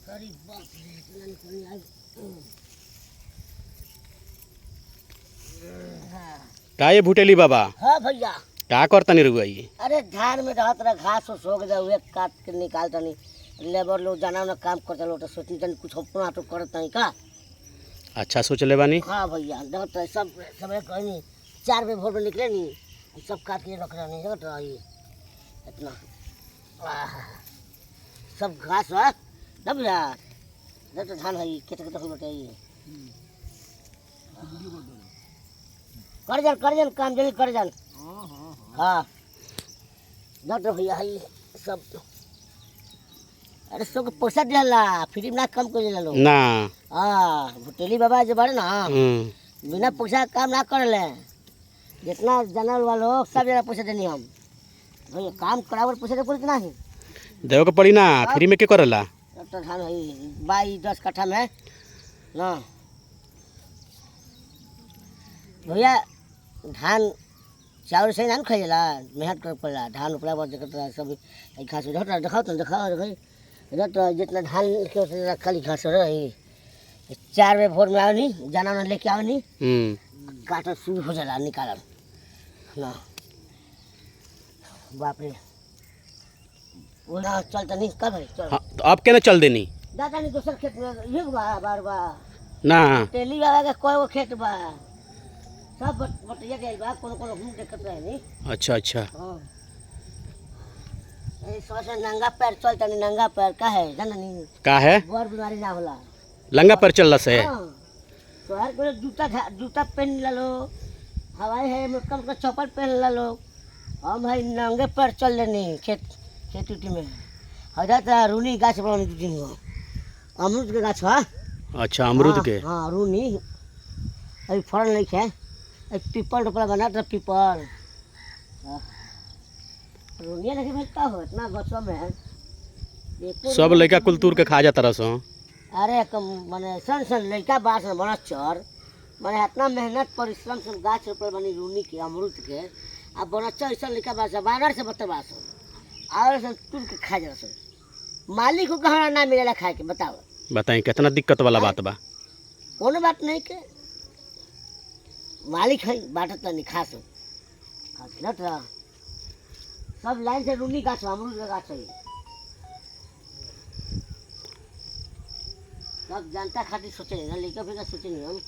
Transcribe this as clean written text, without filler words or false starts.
अरे बाप रे इतना निकलने आज। का ये भुटेली बाबा हाँ भैया। का करता नहीं रुआ ये? अरे धान में रहत रहा घास उस हो गया हुए काट के निकालता नहीं। लेबर लोग जाना ना काम करता लोग तो सोचनी तनी कुछ अपना तो करता नहीं का। अच्छा सोच ले बानी। हाँ भैया देखत रहे सब समय कहीं 4 बजे भोर में निकले नहीं सब काट के रख रहा नहीं देखत रही इतना सब घास है तब यार देख तो धान है कितने कितने बताइए कर जन काम जल्दी कर जन। हाँ डॉक्टर भैया है सब। अरे सबको पैसा दिला फ्री में ना कम कर दिला लोग ना। हाँ भुटेली बाबा जो बड़े ना बिना पैसा काम ना कर ले जितना जानल वालों सब जरा पैसा देनी हम भैया काम करावर पैसा दे पड़ी नहीं देव के पड़ी ना फ्री में के करला। तो धान है 22-10 कट्ठा में ना भैया धान चावल से ना खाइला मेहनत कर पड़ला धान उपला बाद देखत सब घास दिखाओ तो दिखाओ तो जितना धान के खाली घास रही 4 बजे भोर में आओ नहीं जाना ना लेके आओ नहीं काटा शुरू हो जाला निकाल ना बाप रे वो ना चलता नहीं कब है चल। हाँ, तो अब क्या चल देनी दादा नहीं दूसर खेत में ये बार ना तेली वाला का कोई वो खेत बा सब बटिया गई बा कोनो हम देखत रहे नहीं। अच्छा अच्छा हां ए सोचा नंगा पैर चलता नहीं नंगा पैर का है जाना नहीं का है बर बीमारी ना होला लंगा पर चलला से। हां शहर को जूता पहन लो हवाई है में कम का चप्पल पहन लो हम है नंगे पैर चल लेनी खेत उटी में हजात रूनी गाछ बनानी 2-3 गो अमरूद के गाछ है। अच्छा अमरूद के हाँ रूनी अभी फल नहीं है पीपल टोपला बना तो पीपल रूनिया नहीं भेजता हो इतना गछवा में सब लड़का कुल तूर के खा जाता रसो। अरे माने सन लड़का बास में बना चर माने इतना मेहनत परिश्रम से गाछ रोपल बनी रूनी के अमरूद के अब बना चर ऐसा लड़का बास बानर से बता बास और सब तूर के खा जा मालिक को कहाँ ना मिलेला खाए के बताओ बताई कितना दिक्कत वाला बात बा। कोनो बात नहीं के मालिक है बाटत नहीं खास खास सब लाइन से रूनी गाछ अमरूद का गाछ है सब जनता खातिर सोचे ना लेकर फिर सोचे नहीं हम